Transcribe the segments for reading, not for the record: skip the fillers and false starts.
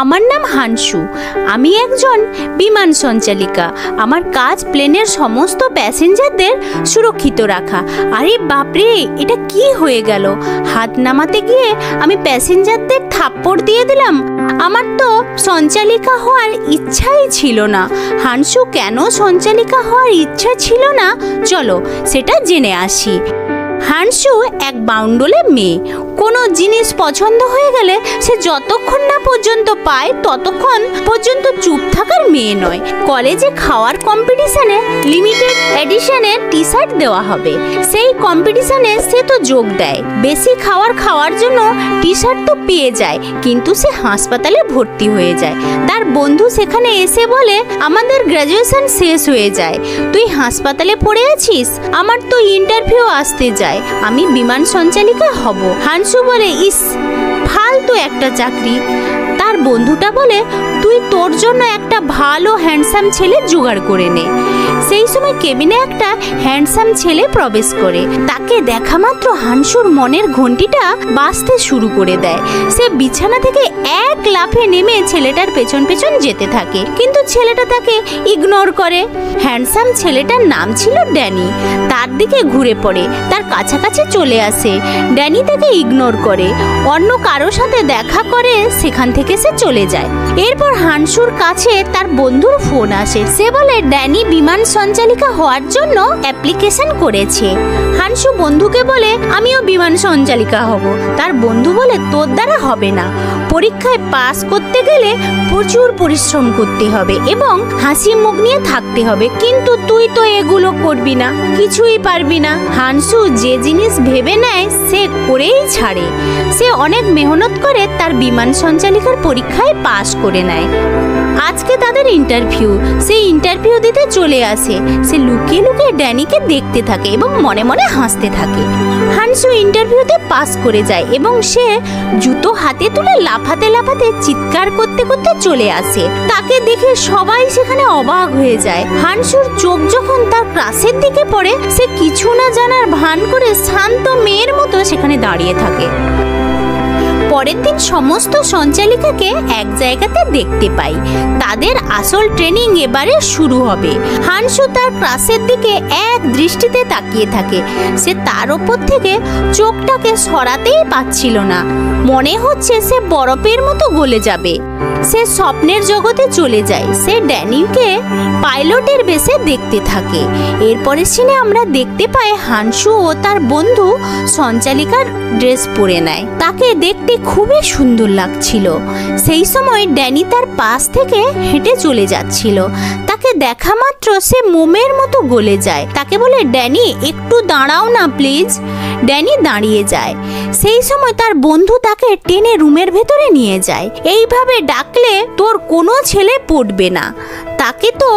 আমার নাম হানসু। আমি একজন বিমান সঞ্চালিকা। আমার কাজ প্লেনের সমস্ত প্যাসেঞ্জারদের সুরক্ষিত রাখা। আরে বাপরে, এটা কি হয়ে গেল? হাত নামাতে গিয়ে আমি প্যাসেঞ্জারদের থাপ্পড় দিয়ে দিলাম। আমার তো সঞ্চালিকা হওয়ার ইচ্ছাই ছিল না। হানসু কেন সঞ্চালিকা হওয়ার ইচ্ছা ছিল না, চলো সেটা জেনে আসি। হানসু এক বাউন্ডুলে মেয়ে। কোনো জিনিস পছন্দ হয়ে গেলে সে যতক্ষণ না পর্যন্ত পায় ততক্ষণ পর্যন্ত চুপ থাকার মেয়ে নয়। কলেজে খাওয়ার কম্পিটিশনে লিমিটেড এডিশনের টি শার্ট দেওয়া হবে। সেই কম্পিটিশনে সে তো যোগ দেয়। বেশি খাওয়ার জন্য টি শার্ট তো পেয়ে যায়, কিন্তু সে হাসপাতালে ভর্তি হয়ে যায়। তার বন্ধু সেখানে এসে বলে, আমাদের গ্র্যাজুয়েশন শেষ হয়ে যায়, তুই হাসপাতালে পড়ে আছিস? আমার তো ইন্টারভিউ আসতে যায়, আমি বিমান সঞ্চালিকা হব। হানসু বলে, ইস ফালতু একটা চাকরি। তার বন্ধুটা বলে, তুই তোর জন্য একটা ভালো হ্যান্ডসাম ছেলে জোগাড় করে নে। সেই সময় কেবিনে একটা হ্যান্ডসাম ছেলে প্রবেশ করে। তাকে দেখা মাত্র হানসুর মনের ঘন্টিটা বাজতে শুরু করে দেয়। সে বিছানা থেকে এক লাফে নেমে ছেলেটার পেছন পেছন যেতে থাকে, কিন্তু ছেলেটা তাকে ইগনোর করে। হ্যান্ডসাম ছেলেটার নাম ছিল ড্যানি। তার দিকে ঘুরে পড়ে, তার কাছাকাছি চলে আসে। ড্যানি তাকে ইগনোর করে, অন্য কারোর সাথে দেখা করে, সেখান থেকে সে চলে যায়। এরপর হানসুর কাছে তার বন্ধুর ফোন আসে। সে বলে, ড্যানি বিমান সঞ্চালিকা হওয়ার জন্য অ্যাপ্লিকেশন করেছে। হানসু বন্ধুকে বলে, আমিও বিমান সঞ্চালিকা হব। তার বন্ধু বলে, তোর দ্বারা হবে না, পরীক্ষায় পাস করতে গেলে প্রচুর পরিশ্রম করতে হবে এবং হাসি মুখ নিয়ে থাকতে হবে, কিন্তু তুই তো এগুলো করবি না, কিছুই পারবি না। হানসু যে জিনিস ভেবে নেয় সে করেই ছাড়ে। সে অনেক মেহনত করে তার বিমান সঞ্চালিকার পরীক্ষায় পাস করে নেয়। আজকে তাদের ইন্টারভিউ। সে ইন্টারভিউ দিতে চলে আসে। সে লুকিয়ে লুকিয়ে ড্যানিকে দেখতে থাকে এবং মনে মনে হাসতে থাকে। হানসু ইন্টারভিউতে পাস করে যায় এবং সে জুতো হাতে তুলে লাফাতে লাফাতে চিৎকার করতে করতে চলে আসে। তাকে দেখে সবাই সেখানে অবাক হয়ে যায়। হানসুর চোখ যখন তার ক্লাসের দিকে পড়ে, সে কিছু না জানার ভান করে শান্ত মেয়ের মতো সেখানে দাঁড়িয়ে থাকে। পরের দিন সমস্ত সঞ্চালিকাকে এক জায়গাতে দেখতে পাই। তাদের আসল ট্রেনিং এবারে শুরু হবে। হানসু তার ক্লাসের দিকে এক দৃষ্টিতে তাকিয়ে থাকে। সে তার ওপর থেকে চোখটাকে সরাতেই পারছিল না। মনে হচ্ছে সে বরফের মতো গলে যাবে। সে স্বপ্নের জগতে চলে যায়। সে ড্যানিকে পাইলটের বেশে দেখতে থাকে। এরপরে সিনে আমরা দেখতে পাই হানসু ও তার বন্ধু সঞ্চালিকার ড্রেস পরে নেয়। তাকে দেখতে খুবই সুন্দর লাগছিল। সেই সময় ড্যানি তার পাশ থেকে হেঁটে চলে যাচ্ছিল। তাকে দেখা মাত্র সে মোমের মতো গলে যায়। তাকে বলে, ড্যানি একটু দাঁড়াও না প্লিজ। ড্যানি দাঁড়িয়ে যায়। সেই সময় তার বন্ধু তাকে টেনে রুমের ভেতরে নিয়ে যায়। এইভাবে ডাকলে তোর কোনো ছেলে পড়বে না, তাকে তো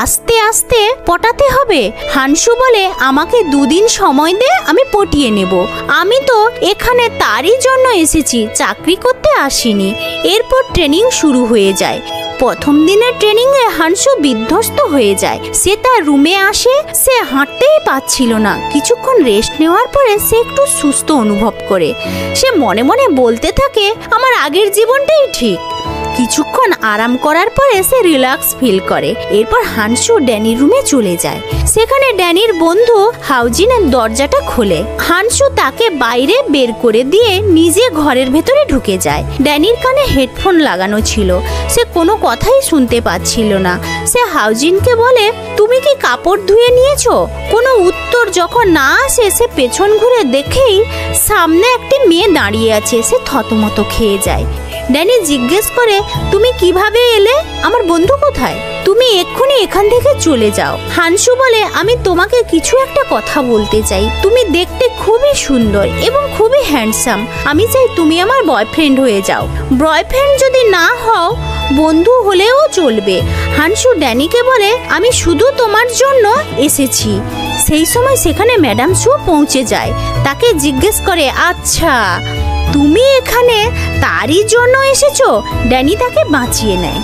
আস্তে আস্তে পটাতে হবে। হানসু বলে, আমাকে 2 দিন সময় দে, আমি পটিয়ে নেব। আমি তো এখানে তারই জন্য এসেছি, চাকরি করতে আসিনি। এরপর ট্রেনিং শুরু হয়ে যায়। প্রথম দিনের ট্রেনিং এ হানসু বিধ্বস্ত হয়ে যায়। সে তার রুমে আসে। সে হাঁটতেই পারছিল না। কিছুক্ষণ রেস্ট নেওয়ার পরে সে একটু সুস্থ অনুভব করে। সে মনে মনে বলতে থাকে, আমার আগের জীবনটাই ঠিক। কিছুক্ষণ আরাম করার পরে সে রিল্যাক্স ফিল করে। এরপর হানসু ড্যানির রুমে চলে যায়। সেখানে ড্যানির বন্ধু হাউজিনের দরজাটা খোলে। হানসু তাকে বাইরে বের করে দিয়ে নিজে ঘরের ভেতরে ঢুকে যায়। ড্যানির কানে হেডফোন লাগানো ছিল। সে কোনো কথাই শুনতে পাচ্ছিল না। সে হাউজিনকে বলে, তুমি কি কাপড় ধুয়ে নিয়েছো? কোনো উত্তর যখন না আসে সে পেছন ঘুরে দেখেই সামনে একটি মেয়ে দাঁড়িয়ে আছে। সে থতমত খেয়ে যায়। ড্যানি জিজ্ঞেস করে, তুমি কিভাবে এলে? আমার বন্ধু কোথায়? তুমি এক্ষুনি এখান থেকে চলে যাও। হানসু বলে, আমি তোমাকে কিছু একটা কথা বলতে চাই। তুমি দেখতে খুবই সুন্দর এবং খুবই হ্যান্ডসাম। আমি চাই তুমি আমার বয়ফ্রেন্ড হয়ে যাও। বয়ফ্রেন্ড যদি না হও, বন্ধু হলেও চলবে। হানসু ড্যানিকে বলে, আমি শুধু তোমার জন্য এসেছি। সেই সময় সেখানে ম্যাডাম সু পৌঁছে যায়। তাকে জিজ্ঞেস করে, আচ্ছা তুমি এখানে তারই জন্য এসেছো? ড্যানি তাকে বাঁচিয়ে নেয়।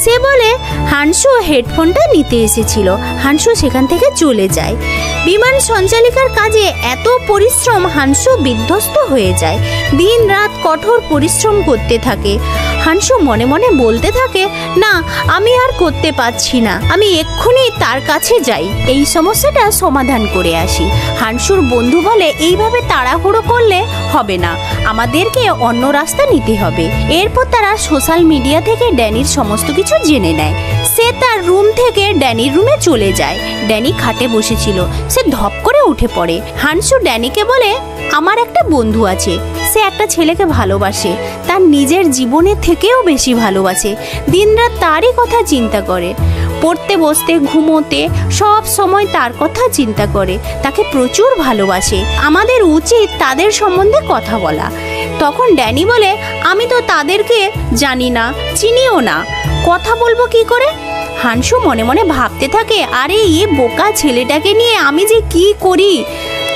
সে বলে, হানসু হেডফোনটা নিতে এসেছিল। হানসু সেখান থেকে চলে যায়। বিমান সঞ্চালিকার কাজে এত পরিশ্রম, হানসু বিধ্বস্ত হয়ে যায়। দিন রাত কঠোর পরিশ্রম করতে থাকে। হানসু মনে মনে বলতে থাকে, না আমি আর করতে পারছি না, আমি এক্ষুনি তার কাছে যাই, এই সমস্যাটা সমাধান করে আসি। হানসুর বন্ধু বলে, এইভাবে তাড়াহুড়ো করলে হবে না, আমাদেরকে অন্য রাস্তা নিতে হবে। এরপর তারা সোশ্যাল মিডিয়া থেকে ড্যানির সমস্ত কিছু জেনে নেয়। সে তার রুম থেকে ড্যানির রুমে চলে যায়। ড্যানি খাটে বসেছিল, সে ধপ করে উঠে পড়ে। হানসু ড্যানিকে বলে, আমার একটা বন্ধু আছে, সে একটা ছেলেকে ভালোবাসে, তার নিজের জীবনের থেকেও বেশি ভালোবাসে, দিনরাত তারই কথা চিন্তা করে, পড়তে বসতে ঘুমোতে সব সময় তার কথা চিন্তা করে, তাকে প্রচুর ভালোবাসে, আমাদের উচিত তাদের সম্বন্ধে কথা বলা। তখন ড্যানি বলে, আমি তো তাদেরকে জানি না, চিনিও না, কথা বলবো কি করে? হানসু মনে মনে ভাবতে থাকে, আরে এ বোকা ছেলেটাকে নিয়ে আমি যে কি করি,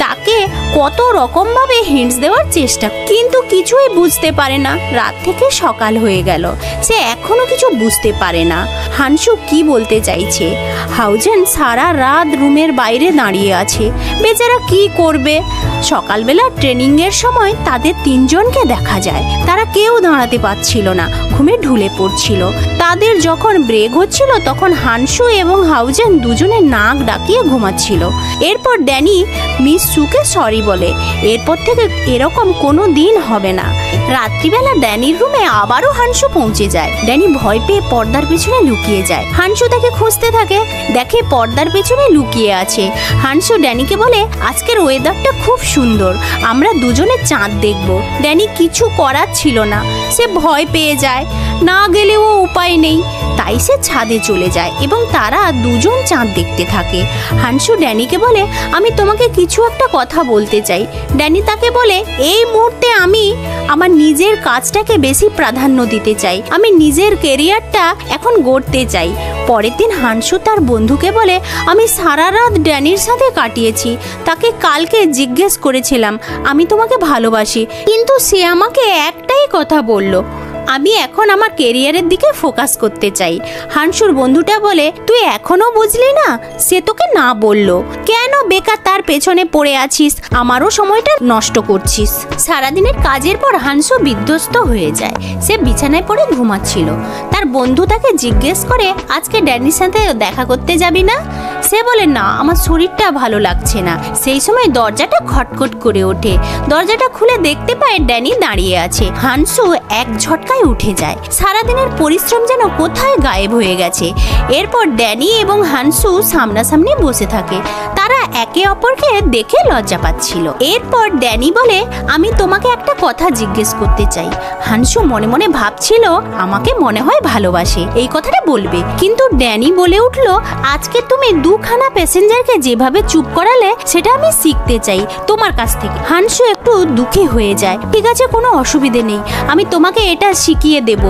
তাকে কত রকমভাবে হিন্টস দেওয়ার চেষ্টা, কিন্তু কিছুই বুঝতে পারে না। রাত থেকে সকাল হয়ে গেল, সে এখনো কিছু বুঝতে পারে না হানসু কি বলতে চাইছে। হাউজেন সারা রাত রুমের বাইরে দাঁড়িয়ে আছে, বেচারা কি করবে। সকালবেলা ট্রেনিংয়ের সময় তাদের তিনজনকে দেখা যায়, তারা কেউ দাঁড়াতে পারছিল না, ঘুমে ঢুলে পড়ছিল। তাদের যখন ব্রেক হচ্ছিল তখন হানসু এবং হাউজেন দুজনে নাক ডাকিয়ে ঘুমাচ্ছিল। এরপর ড্যানি মিস সুকে সরি বলে, এরপর থেকে এরকম কোনো দিন হবে না। রাত্রিবেলা ড্যানির রুমে আবারও হানসু পৌঁছে যায়। ড্যানি ভয় পেয়ে পর্দার পেছনে লুকিয়ে যায়। হানসু তাকে খুঁজতে থাকে, দেখে পর্দার পেছনে লুকিয়ে আছে। হানসু ড্যানিকে বলে, আজকের ওয়েদারটা খুব সুন্দর, আমরা দুজনে চাঁদ দেখব। ড্যানি কিছু করার ছিল না, সে ভয় পেয়ে যায়, না গেলেও উপায় নেই, তাই সে ছাদে চলে যায় এবং তারা দুজন চাঁদ দেখতে থাকে। হানসু ড্যানিকে বলে, আমি তোমাকে কিছু একটা কথা বলতে চাই। ড্যানি তাকে বলে, এই মুহূর্তে আমি আমার নিজের কাজটাকে বেশি প্রাধান্য দিতে চাই, আমি নিজের কেরিয়ারটা এখন গড়তে চাই। পরের দিন হানসু তার বন্ধুকে বলে, আমি সারা রাত ড্যানির সাথে কাটিয়েছি, তাকে কালকে জিজ্ঞেস করেছিলাম আমি তোমাকে ভালোবাসি, কিন্তু সে আমাকে একটাই কথা বলল, আমি এখন আমার কেরিয়ারের দিকে ফোকাস করতে চাই। হানসুর বন্ধুটা বলে, তুই এখনো বুঝলি না, সে তোকে না বললো, কেন বেকার তার পেছনে পড়ে আছিস, আমারও সময়টা নষ্ট করছিস। সারাদিনের কাজের পর হানসু বিধ্বস্ত হয়ে যায়, সে বিছানায় পড়ে ঘুমাচ্ছিল। তার বন্ধু তাকে জিজ্ঞেস করে, আজকে ড্যানির সাথে দেখা করতে যাবি না? সে বলে, না, আমার শরীরটা ভালো লাগছে না। সেই সময় দরজাটা খটখট করে ওঠে, দরজাটা খুলে দেখতে পায় ড্যানি দাঁড়িয়ে আছে। হানসু এক ঝটকায় উঠে যায়, সারাদিনের পরিশ্রম যেন কোথায় গায়েব হয়ে গেছে। এরপর ড্যানি এবং হানসু সামনাসামনি বসে থাকে, তারা একে অপরকে দেখে লজ্জা পাচ্ছিল। এরপর ড্যানি বলে, আমি তোমাকে একটা কথা জিজ্ঞেস করতে চাই। হানসু মনে মনে ভাবছিল, আমাকে মনে হয় ভালোবাসে, এই কথাটা বলবে, কিন্তু ড্যানি বলে উঠল, আজকে তুমি দুখানা প্যাসেঞ্জারকে যেভাবে চুপ করালে সেটা আমি শিখতে চাই তোমার কাছ থেকে। হানসু একটু দুঃখী হয়ে যায়, ঠিক আছে, কোনো অসুবিধে নেই, আমি তোমাকে এটা শিখিয়ে দেব,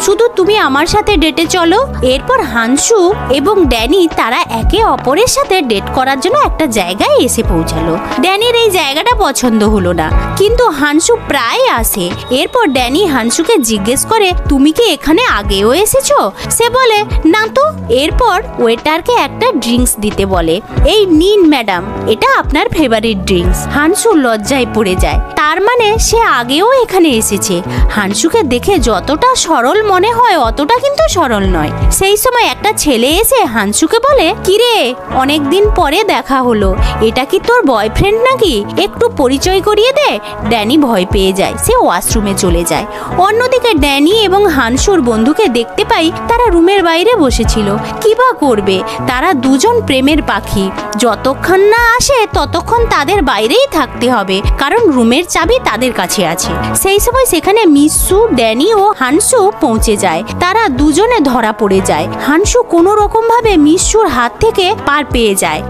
শুধু তুমি আমার সাথে ডেটে চলো। এরপর হানসু এবং ড্যানি তারা একে অপরের সাথে ডেট করার জন্য একটা জায়গায় এসে পৌঁছালো। ড্যানির এই জায়গাটা পছন্দ হলো না, কিন্তু হানসু প্রায় আসে। এরপর ড্যানি হানসুকে জিজ্ঞেস করে, তুমি কি এখানে আগেও এসেছো? সে বলে, না তো। এরপর ওয়েটারকে একটা ড্রিঙ্কস দিতে বলে, এই নিন ম্যাডাম, এটা আপনার ফেভারিট ড্রিঙ্কস। হানসু লজ্জায় পড়ে যায়, তার মানে সে আগেও এখানে এসেছে। হানসুকে দেখে যতটা সরল মনে হয় অতটা কিন্তু সরল নয়। সেই সময় একটা ছেলে এসে হানসুকে বলে, কিরে, অনেকদিন পরে দেখা হলো, এটা কি তোর বয়ফ্রেন্ড নাকি? একটু পরিচয় করিয়ে দে। ড্যানি ভয় পেয়ে যায়, সে ওয়াশরুমে চলে যায়। অন্যদিকে ড্যানি এবং হানসুর বন্ধুকে দেখতে পাই তারা রুমের বাইরে বসেছিল। কি বা করবে, তারা দুজন প্রেমের পাখি, যতক্ষণ না আসে ততক্ষণ তাদের বাইরেই থাকতে হবে, কারণ রুমের চাবি তাদের কাছে আছে। সেই সময় সেখানে মিসু, ড্যানি ও হানসু পৌঁছে যায়। তারা দুজনে ধরা পড়ে যায়। হানসু কোনো রকম ভাবে মিসুর হাত থেকে পার পেয়ে যায়।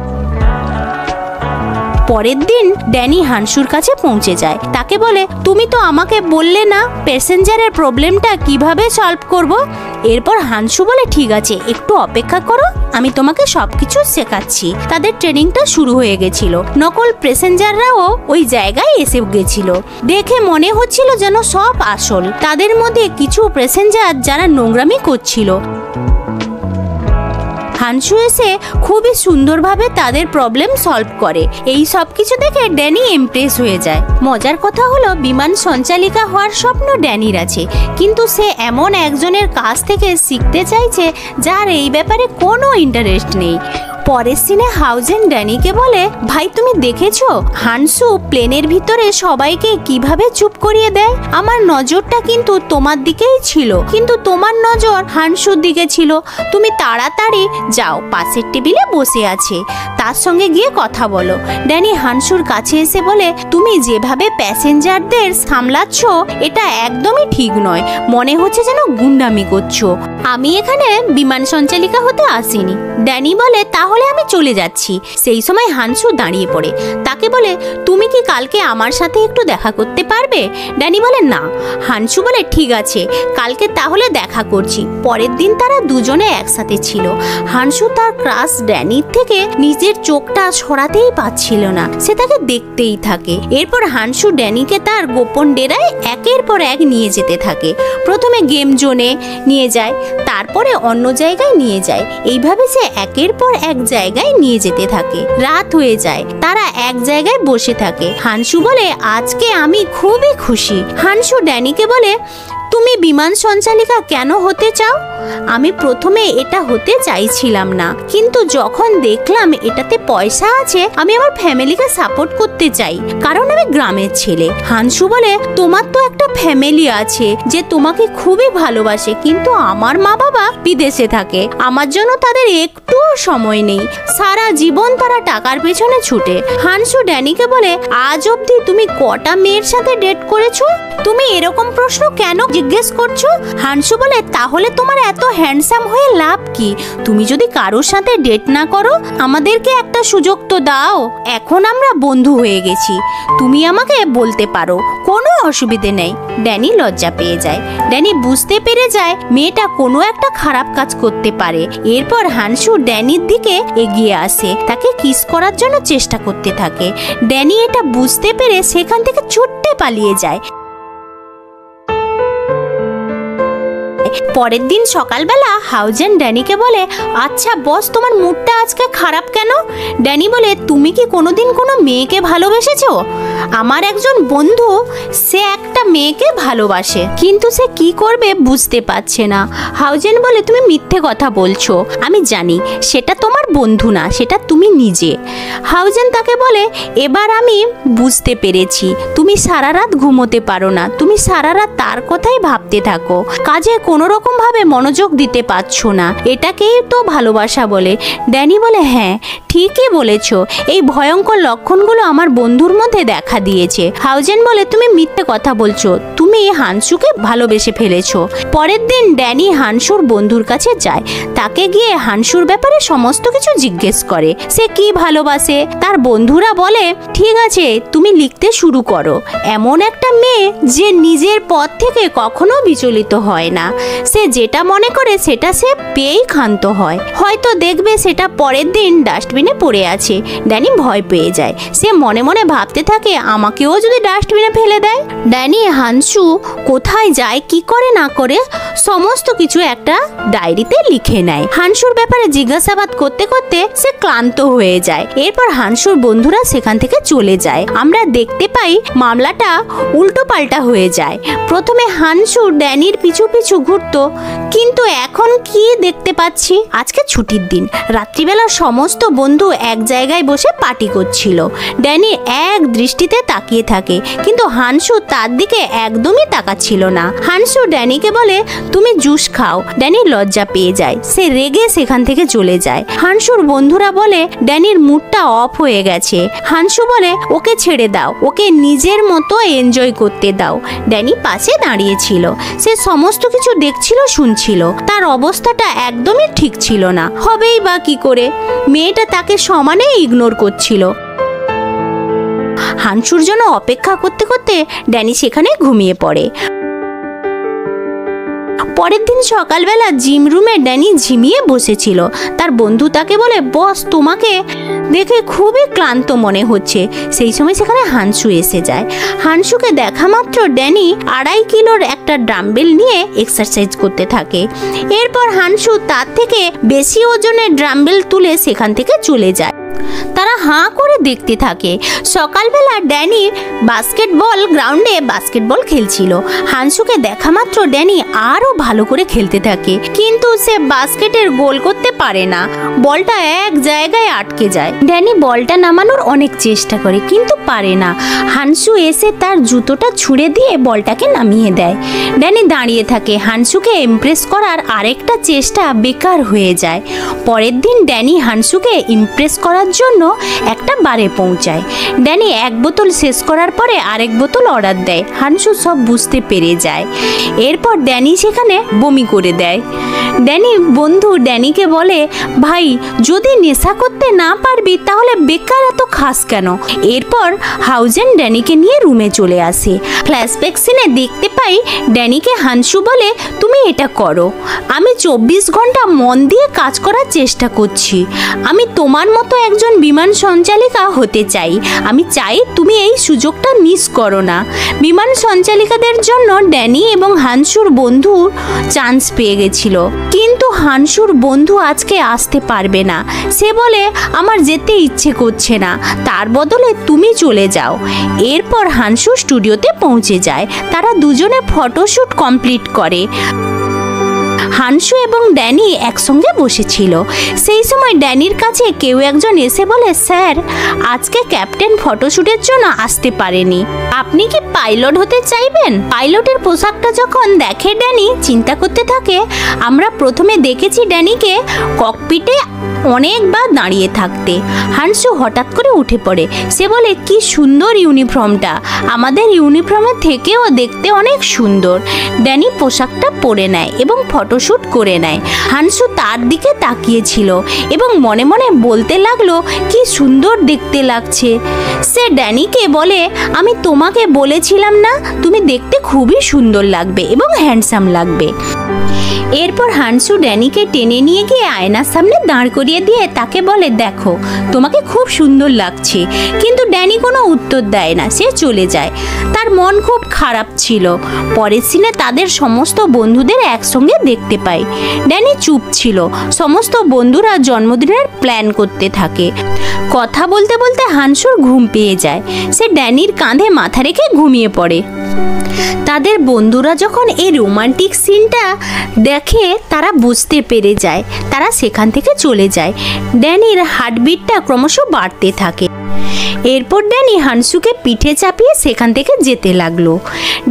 পরের দিন ড্যানি হানসুর কাছে পৌঁছে যায়, তাকে বলে, তুমি তো আমাকে বললে না প্যাসেঞ্জারের প্রবলেমটা কিভাবে সলভ করব। এরপর হানসু বলে, ঠিক আছে, একটু অপেক্ষা করো, আমি তোমাকে সবকিছু শেখাচ্ছি। তাদের ট্রেনিংটা শুরু হয়ে গেছিল। নকল প্যাসেঞ্জাররাও ওই জায়গায় এসে গেছিল। দেখে মনে হচ্ছিল যেন সব আসল। তাদের মধ্যে কিছু প্যাসেঞ্জার যারা নোংরামি করছিল। হানসু এসে খুবই সুন্দরভাবে তাদের প্রবলেম সলভ করে। এই সব কিছু দেখে ড্যানি ইমপ্রেস হয়ে যায়। মজার কথা হলো বিমান সঞ্চালিকা হওয়ার স্বপ্ন ড্যানির আছে, কিন্তু সে এমন একজনের কাছ থেকে শিখতে চাইছে যার এই ব্যাপারে কোনো ইন্টারেস্ট নেই। পরের সিনে হাউজেন ড্যানিকে বলে, ভাই তুমি দেখেছো হানসু প্লেনের ভিতরে সবাইকে কিভাবে চুপ করিয়ে দেয়? আমার নজরটা কিন্তু তোমার দিকেই ছিল, কিন্তু তোমার নজর হানসুর দিকে ছিল। তুমি তাড়াতাড়ি যাও, পাশের টেবিলে বসে আছে, তার সঙ্গে গিয়ে কথা বলো। ড্যানি হানসুর কাছে এসে বলে, তুমি যেভাবে প্যাসেঞ্জারদের সামলাচ্ছ এটা একদমই ঠিক নয়, মনে হচ্ছে যেন গুন্ডামি করছো। আমি এখানে বিমান সঞ্চালিকা হতে আসিনি। ড্যানি বলে, তাহলে আমি চলে যাচ্ছি। সেই সময় হানসু দাঁড়িয়ে পড়ে, তাকে বলে, তুমি কি কালকে আমার সাথে একটু দেখা করতে পারবে? ড্যানি বলে, না। হানসু বলে, ঠিক আছে, কালকে তাহলে দেখা করছি। পরের দিন তারা দুজনে একসাথে ছিল। হানসু তার ক্রাশ ড্যানির থেকে নিজের চোখটা সরাতেই পাচ্ছিল না, সে তাকে দেখতেই থাকে। এরপর হানসু ড্যানিকে তার গোপন ডেরায় একের পর এক নিয়ে যেতে থাকে। প্রথমে গেম জোনে নিয়ে যায়, তারপরে অন্য জায়গায় নিয়ে যায়। এইভাবে সে একের পর এক জায়গায় নিয়ে যেতে থাকে। রাত হয়ে যায়, তারা এক জায়গায় বসে থাকে। হানসু বলে, আজকে আমি খুবই খুশি। হানসু ড্যানিকে বলে, তুমি বিমান সঞ্চালিকা কেন হতে চাও? আমি প্রথমে এটা হতে চাইছিলাম না, কিন্তু যখন দেখলাম এটাতে পয়সা আছে, আমি আমার ফ্যামিলিকে সাপোর্ট করতে চাই, কারণ আমি গ্রামের ছেলে। হানসু বলে, তোমার তো একটা ফ্যামিলি আছে যে তোমাকে খুবই ভালোবাসে, কিন্তু আমার মা বাবা বিদেশে থাকে, আমার জন্য তাদের একটুও সময় নেই, সারা জীবন তারা টাকার পেছনে ছুটে। হানসু ড্যানিকে বলে, আজ অবধি তুমি কটা মেয়ের সাথে ডেট করেছো? তুমি এরকম প্রশ্ন কেন জিজ্ঞেস করছো? হানসু বলে, তাহলে তোমার এত হ্যান্ডসাম হয়ে লাভ কি? তুমি যদি কারোর সাথে ডেট না করো, আমাদেরকে একটা সুযোগ তো দাও। এখন আমরা বন্ধু হয়ে গেছি, তুমি আমাকে বলতে পারো, কোনো অসুবিধে নেই। ড্যানি লজ্জা পেয়ে যায়। ড্যানি বুঝতে পেরে যায় মেয়েটা কোনো একটা খারাপ কাজ করতে পারে। এরপর হানসু ড্যানির দিকে এগিয়ে আসে, তাকে কিস করার জন্য চেষ্টা করতে থাকে। ড্যানি এটা বুঝতে পেরে সেখান থেকে ছুটতে পালিয়ে যায়। পরের দিন সকালবেলা হাউজেন ড্যানিকে বলে, আচ্ছা বস, তোমার মুডটা আজকে খারাপ কেন? ড্যানি বলে, তুমি কি কোনোদিন কোনো মেয়েকে ভালোবেসেছো? আমার একজন বন্ধু, সে একটা মেয়েকে ভালোবাসে, কিন্তু সে কি করবে বুঝতে পারছে না। হাউজেন বলে, তুমি মিথ্যে কথা বলছো, আমি জানি সেটা তোমার বন্ধু না, সেটা তুমি নিজে। হাউজেন তাকে বলে, এবার আমি বুঝতে পেরেছি, তুমি সারা রাত ঘুমোতে পারো না, তুমি সারা রাত তার কথাই ভাবতে থাকো, কাজে কোনো রকম ভাবে মনোযোগ দিতে পারছো না, এটাকেই তো ভালোবাসা বলে। ড্যানি বলে, হ্যাঁ ঠিকই বলেছো, এই ভয়ঙ্কর লক্ষণগুলো আমার বন্ধুর মধ্যে দেখা দিয়েছে। হাউজেন বলে, তুমি মিথ্যে কথা বলছো, তুমি হানসুকে ভালোবেসে ফেলেছো। পরের দিন ড্যানি হানসুর বন্ধুর কাছে যায়, তাকে গিয়ে হানসুর ব্যাপারে সমস্ত কিছু জিজ্ঞেস করে, সে কি ভালোবাসে। তার বন্ধুরা বলে, ঠিক আছে তুমি লিখতে শুরু করো। এমন একটা মেয়ে যে নিজের পথ থেকে কখনো বিচলিত হয় না, সে যেটা মনে করে সেটা সে পেয়েই ক্ষান্ত হয়, হয়তো দেখবে সেটা পরের দিন ডাস্টবিনে পড়ে আছে। ড্যানি ভয় পেয়ে যায়, সে মনে মনে ভাবতে থাকে, আমাকেও যদি ডাস্টবিনে ফেলে দেয়। ড্যানি হানসু কোথায় যায়, কি করে না করে সমস্ত কিছু একটা ডায়েরিতে লিখে নেয়। হানসুর ব্যাপারে জিজ্ঞাসাবাদ করতে করতে সে ক্লান্ত হয়ে যায়। এরপর হানসুর বন্ধুরা সেখান থেকে চলে যায়। আমরা দেখতে পাই মামলাটা উল্টো পাল্টা হয়ে যায়। প্রথমে হানসু ড্যানির পিছু পিছু ঘুরতো, কিন্তু এখন কি দেখতে পাচ্ছি, আজকে ছুটির দিন, রাত্রিবেলা সমস্ত বন্ধু এক জায়গায় বসে পার্টি করছিল। ড্যানি এক দৃষ্টিতে তাকিয়ে থাকে, কিন্তু হানসু তার দিকে একদমই তাকাচ্ছিল না। হানসু ড্যানিকে বলে, তুমি জুস খাও। ড্যানি লজ্জা পেয়ে যায়, সে রেগে সেখান থেকে চলে যায়। হানসুর বন্ধুরা বলে, ড্যানির মুডটা অফ হয়ে গেছে। হানসু বলে, ওকে ছেড়ে দাও, ওকে নিজের মতো এনজয় করতে দাও। ড্যানি পাশে দাঁড়িয়েছিল, সে সমস্ত কিছু দেখছিল, শুনছিল। তার অবস্থাটা একদমই ঠিক ছিল না, হবেই বা কি করে, মেয়েটা তাকে সমানে ইগনোর করছিল। হানসুর জন্য অপেক্ষা করতে করতে ড্যানি সেখানে ঘুমিয়ে পড়ে। পরের দিন সকালবেলা জিম রুমে ড্যানি ঝিমিয়ে বসেছিল। তার বন্ধু তাকে বলে, বস তোমাকে দেখে খুবই ক্লান্ত মনে হচ্ছে। সেই সময় সেখানে হানসু এসে যায়। হানসুকে দেখা মাত্র ড্যানি 2.5 কিলোর একটা ডাম্বেল নিয়ে এক্সারসাইজ করতে থাকে। এরপর হানসু তার থেকে বেশি ওজনের ডাম্বেল তুলে সেখান থেকে চলে যায়। তারা হাঁ করে দেখতে থাকে। সকালবেলা ড্যানি বাস্কেটবল গ্রাউন্ডে বাস্কেটবল খেলছিল। হানসুকে দেখা মাত্র ড্যানি আরও ভালো করে খেলতে থাকে, কিন্তু সে বাস্কেটের গোল করতে পারে না। বলটা এক জায়গায় আটকে যায়। ড্যানি বলটা নামানোর অনেক চেষ্টা করে, কিন্তু পারে না। হানসু এসে তার জুতোটা ছুঁড়ে দিয়ে বলটাকে নামিয়ে দেয়। ড্যানি দাঁড়িয়ে থাকে। হানসুকে ইমপ্রেস করার আরেকটা চেষ্টা বেকার হয়ে যায়। পরের দিন ড্যানি হানসুকে ইমপ্রেস করার জন্য একটা বারে পৌঁছায়। ড্যানি 1 বোতল শেষ করার পরে আরেক বোতল অর্ডার দেয়। হানসু সব বুঝতে পেরে যায়। এরপর ড্যানি সেখানে বমি করে দেয়। ড্যানি বন্ধু ড্যানিকে বলে, ভাই যদি নেশা করতে না পারবি তাহলে বেকার এত খাস কেন? এরপর হাউজেন ড্যানিকে নিয়ে রুমে চলে আসে। ফ্ল্যাশব্যাক সিনে দেখতে পাই ড্যানিকে হানসু বলে, তুমি এটা করো, আমি 24 ঘন্টা মন দিয়ে কাজ করার চেষ্টা করছি। আমি তোমার মতো একজন বিমান সঞ্চালিকা হতে চাই। আমি চাই তুমি এই সুযোগটা মিস করো না। বিমান সঞ্চালিকাদের জন্য ড্যানি এবং হানসুর বন্ধু চান্স পেয়ে গেছিল, কিন্তু হানসুর বন্ধু আজকে আসতে পারবে না। সে বলে, আমার যেতে ইচ্ছে করছে না, তার বদলে তুমি চলে যাও। এরপর হানসু স্টুডিওতে পৌঁছে যায়। তারা দুজনে ফটোশ্যুট কমপ্লিট করে। হানসু এবং ড্যানি একসঙ্গে বসেছিল। সেই সময় ড্যানির কাছে কেউ একজন এসে বলে, স্যার আজকে ক্যাপ্টেন ফটোশ্যুটের জন্য আসতে পারেনি, আপনি কি পাইলট হতে চাইবেন? পাইলটের পোশাকটা যখন দেখে ড্যানি চিন্তা করতে থাকে। আমরা প্রথমে দেখেছি ড্যানিকে ককপিটে অনেকবার দাঁড়িয়ে থাকতে। হানসু হঠাৎ করে উঠে পড়ে। সে বলে, কি সুন্দর ইউনিফর্মটা, আমাদের ইউনিফর্মের থেকেও দেখতে অনেক সুন্দর। ড্যানি পোশাকটা পরে নেয় এবং ফটোশ্যুট করে নেয়। হানসু তার দিকে তাকিয়েছিল এবং মনে মনে বলতে লাগলো, কি সুন্দর দেখতে লাগছে। সে ড্যানিকে বলে, আমি তোমাকে বলেছিলাম না তুমি দেখতে খুবই সুন্দর লাগবে এবং হ্যান্ডসাম লাগবে। এরপর হানসু ড্যানিকে টেনে নিয়ে গিয়ে আয়নার সামনে দাঁড় করিয়ে দিয়ে তাকে বলে, দেখো তোমাকে খুব সুন্দর লাগছে। কিন্তু ড্যানি কোনো উত্তর দেয় না, সে চলে যায়। তার মন খুব খারাপ ছিল। পরের সিনে তাদের সমস্ত বন্ধুদের একসঙ্গে দেখতে পাই। ড্যানি চুপ ছিল। সমস্ত বন্ধুরা জন্মদিনের প্ল্যান করতে থাকে। কথা বলতে বলতে হানসুর ঘুম পেয়ে যায়। সে ড্যানির কাঁধে মাথা রেখে ঘুমিয়ে পড়ে। তাদের বন্ধুরা যখন এই রোমান্টিক সিনটা দেখে তারা বুঝতে পেরে যায়। তারা সেখান থেকে চলে যায়। ড্যানির হার্টবিটটা ক্রমশ বাড়তে থাকে। এরপর ড্যানি হানসুকে পিঠে চাপিয়ে সেখান থেকে যেতে লাগলো।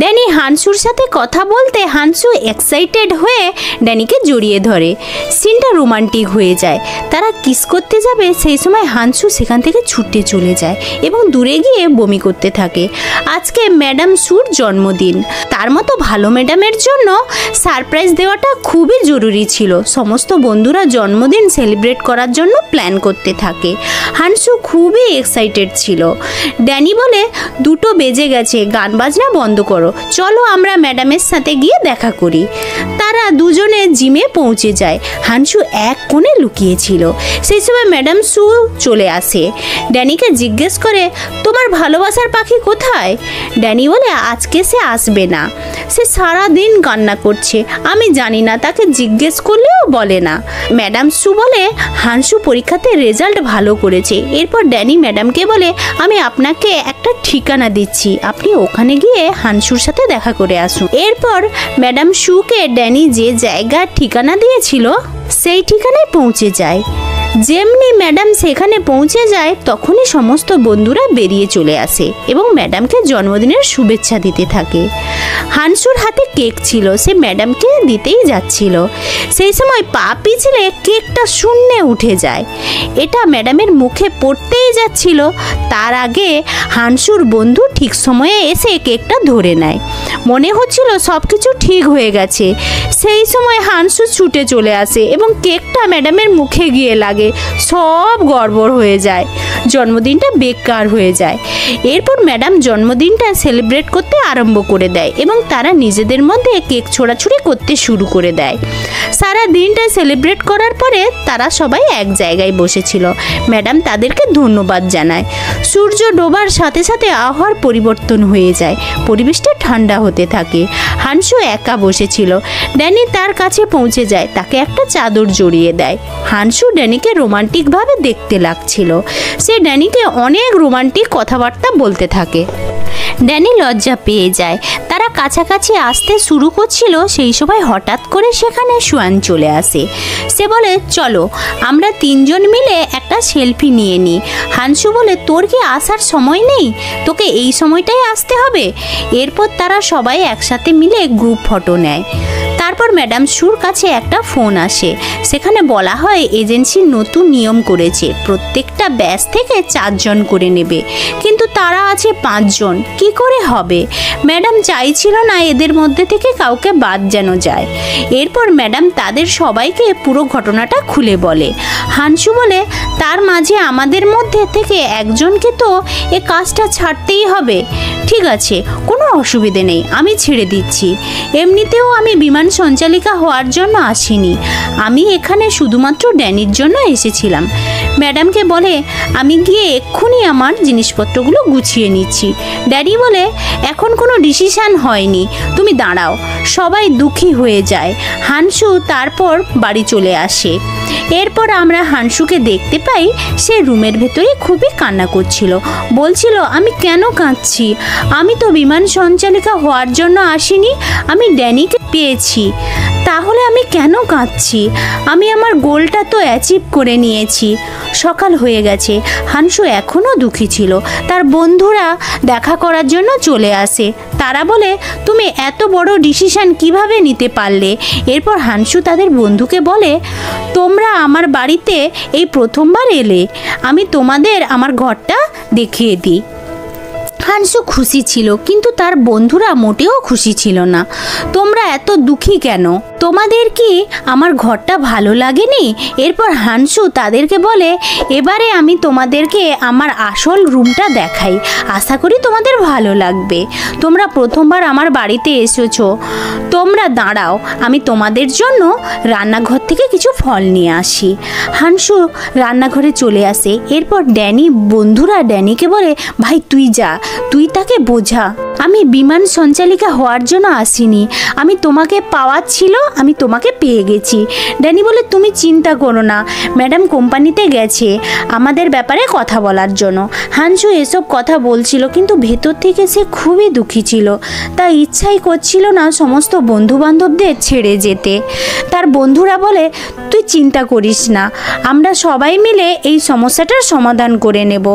ড্যানি হানসুর সাথে কথা বলতে হানসু এক্সাইটেড হয়ে ড্যানিকে জড়িয়ে ধরে। সিনটা রোমান্টিক হয়ে যায়। তারা কিস করতে যাবে, সেই সময় হানসু সেখান থেকে ছুটে চলে যায় এবং দূরে গিয়ে বমি করতে থাকে। আজকে ম্যাডাম সুর জন্মদিন। তার মতো ভালো ম্যাডামের জন্য সারপ্রাইজ দেওয়াটা খুবই জরুরি ছিল। সমস্ত বন্ধুরা জন্মদিন সেলিব্রেট করার জন্য প্ল্যান করতে থাকে। হানসু খুবই এক্সাইটেড ছিল। ড্যানি বলে, 2টো বেজে গেছে, গান বাজনা বন্ধ করো, চলো আমরা ম্যাডামের সাথে গিয়ে দেখা করি। তারা দুজনে জিমে পৌঁছে যায়। হানসু এক কোণে লুকিয়েছিল। সেই সময় ম্যাডাম সু চলে আসে। ড্যানিকে জিজ্ঞেস করে, তোমার ভালোবাসার পাখি কোথায়? ড্যানি বলে, আজকে সে আসবে না, সে সারাদিন কান্না করছে, আমি জানি না, তাকে জিজ্ঞেস করলেও বলে না। ম্যাডাম সু বলে, হানসু পরীক্ষাতে রেজাল্ট ভালো করেছে। এরপর ড্যানি ম্যাডামকে বলে, আমি আপনাকে একটা ঠিকানা দিচ্ছি, আপনি ওখানে গিয়ে হানসুর সাথে দেখা করে আসুন। এরপর ম্যাডাম সুকে ড্যানি যে জায়গার ঠিকানা দিয়েছিল সেই ঠিকানায় পৌঁছে যায়। যেমনি ম্যাডাম সেখানে পৌঁছে যায় তখনই সমস্ত বন্ধুরা বেরিয়ে চলে আসে এবং ম্যাডামকে জন্মদিনের শুভেচ্ছা দিতে থাকে। হানসুর হাতে কেক ছিল, সে ম্যাডামকে দিতেই যাচ্ছিল। সেই সময় পা পিছলে কেকটা শূন্যে উঠে যায়। এটা ম্যাডামের মুখে পড়তেই যাচ্ছিল, তার আগে হানসুর বন্ধু ঠিক সময়ে এসে কেকটা ধরে নেয়। মনে হচ্ছিল সব কিছু ঠিক হয়ে গেছে। সেই সময় হানসু ছুটে চলে আসে এবং কেকটা ম্যাডামের মুখে গিয়ে লাগে। লাগে, সব গড়বড় হয়ে যায়, জন্মদিনটা বেকার হয়ে যায়। এরপর ম্যাডাম জন্মদিনটা সেলিব্রেট করতে আরম্ভ করে দেয় এবং তারা নিজেদের মধ্যে কেক ছোড়াছুড়ি করতে শুরু করে দেয়। সারা দিনটা সেলিব্রেট করার পরে তারা সবাই এক জায়গায় বসেছিল। ম্যাডাম তাদেরকে ধন্যবাদ জানায়। সূর্য ডোবার সাথে সাথে আবহাওয়ার পরিবর্তন হয়ে যায়, পরিবেশটা ঠান্ডা হতে থাকে। হানসু একা বসেছিল। ড্যানি তার কাছে পৌঁছে যায়, তাকে একটা চাদর জড়িয়ে দেয়। হানসু ড্যানিকে রোমান্টিকভাবে দেখতে লাগছিল। সে ড্যানিকে অনেক রোমান্টিক কথাবার্তা বলতে থাকে। ড্যানি লজ্জা পেয়ে যায়। তারা কাছাকাছি আসতে শুরু করছিল, সেই সময় হঠাৎ করে সেখানে সুয়ান চলে আসে। সে বলে, চলো আমরা তিনজন মিলে একটা সেলফি নিয়ে নিই। হানসু বলে, তোর কি আসার সময় নেই? তোকে এই সময়টাই আসতে হবে। এরপর তারা সবাই একসাথে মিলে গ্রুপ ফটো নেয়। তারপর ম্যাডাম সুর কাছে একটা ফোন আসে। সেখানে বলা হয় এজেন্সি নতুন নিয়ম করেছে, প্রত্যেকটা ব্যাচ থেকে 4 জন করে নেবে, কিন্তু তারা আছে 5 জন, কি করে হবে? ম্যাডাম চাইছিল না এদের মধ্যে থেকে কাউকে বাদ যেন যায়। এরপর ম্যাডাম তাদের সবাইকে পুরো ঘটনাটা খুলে বলে। হানসু বলে, তার মাঝে আমাদের মধ্যে থেকে একজনকে তো এ কাজটা ছাড়তেই হবে। ঠিক আছে, কোনো অসুবিধে নেই, আমি ছেড়ে দিচ্ছি। এমনিতেও আমি বিমান সঞ্চালিকা হওয়ার জন্য আসিনি, আমি এখানে শুধুমাত্র ড্যানির জন্য এসেছিলাম। ম্যাডামকে বলে, আমি গিয়ে এক্ষুনি আমার জিনিসপত্রগুলো গুছিয়ে নিচ্ছি। ড্যাডি বলে, এখন কোনো ডিসিশন হয়নি, তুমি দাঁড়াও। সবাই দুঃখী হয়ে যায়। হানসু তারপর বাড়ি চলে আসে। এরপর আমরা হানসুকে দেখতে পাই, সে রুমের ভেতরে খুবই কান্না করছিল। বলছিল, আমি কেন কাঁদছি? আমি তো বিমান সঞ্চালিকা হওয়ার জন্য আসিনি, আমি ড্যানিকে পেয়েছি, তাহলে আমি কেন কাঁদছি? আমি আমার গোলটা তো অ্যাচিভ করে নিয়েছি। সকাল হয়ে গেছে, হানসু এখনও দুঃখী ছিল। তার বন্ধুরা দেখা করার জন্য চলে আসে। তারা বলে, তুমি এত বড় ডিসিশন কিভাবে নিতে পারলে? এরপর হানসু তাদের বন্ধুকে বলে, তোমরা আমার বাড়িতে এই প্রথমবার এলে, আমি তোমাদের আমার ঘরটা দেখিয়ে দিই। হানসু খুশি ছিল, কিন্তু তার বন্ধুরা মোটেও খুশি ছিল না। তোমরা এত দুঃখী কেন? তোমাদের কি আমার ঘরটা ভালো লাগেনি? এরপর হানসু তাদেরকে বলে, এবারে আমি তোমাদেরকে আমার আসল রুমটা দেখাই, আশা করি তোমাদের ভালো লাগবে। তোমরা প্রথমবার আমার বাড়িতে এসেছো, তোমরা দাঁড়াও, আমি তোমাদের জন্য রান্নাঘর থেকে কিছু ফল নিয়ে আসি। হানসু রান্নাঘরে চলে আসে। এরপর ড্যানি বন্ধুরা ড্যানিকে বলে, ভাই তুই যা, তুই তাকে বোঝা, আমি বিমান সঞ্চালিকা হওয়ার জন্য আসিনি, আমি তোমাকে পাওয়ার ছিল, আমি তোমাকে পেয়ে গেছি। ড্যানি বলে, তুমি চিন্তা করো না, ম্যাডাম কোম্পানিতে গেছে আমাদের ব্যাপারে কথা বলার জন্য। হানসু এসব কথা বলছিল, কিন্তু ভেতর থেকে সে খুবই দুঃখী ছিল। তার ইচ্ছাই করছিল না সমস্ত বন্ধুবান্ধবদের ছেড়ে যেতে। তার বন্ধুরা বলে, তুই চিন্তা করিস না, আমরা সবাই মিলে এই সমস্যাটার সমাধান করে নেব।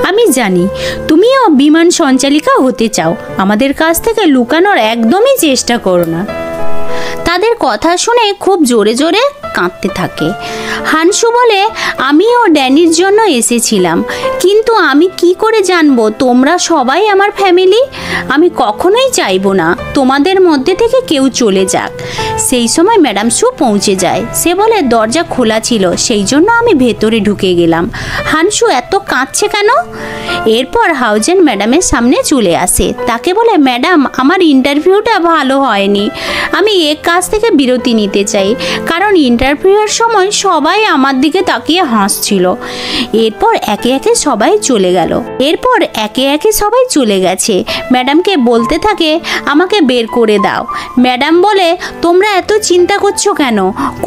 আমি জানি তুমিও বিমান সঞ্চালিকা হতে চাও, আমাদের কাছ থেকে লুকানোর একদমই চেষ্টা করো না। তাদের কথা শুনে খুব জোরে জোরে কাঁদতে থাকে। হানসু বলে, আমিও ড্যানির জন্য এসেছিলাম, কিন্তু আমি কি করে জানবো তোমরা সবাই আমার ফ্যামিলি? আমি কখনোই চাইবো না তোমাদের মধ্যে থেকে কেউ চলে যাক। সেই সময় ম্যাডাম সু পৌঁছে যায়। সে বলে, দরজা খোলা ছিল, সেই জন্য আমি ভেতরে ঢুকে গেলাম। হানসু এত কাঁদছে কেন? এরপর হাউজেন ম্যাডামের সামনে চলে আসে। তাকে বলে, ম্যাডাম আমার ইন্টারভিউটা ভালো হয়নি, আমি এ কাজ থেকে বিরতি নিতে চাই, কারণ ইন্টারভিউয়ের সময় সবাই আমার দিকে তাকিয়ে হাসছিল। এরপর একে একে সবাই চলে গেছে। ম্যাডামকে বলতে থাকে, আমাকে বের করে দাও। ম্যাডাম বলে, তোমরা এত চিন্তা করছো কেন?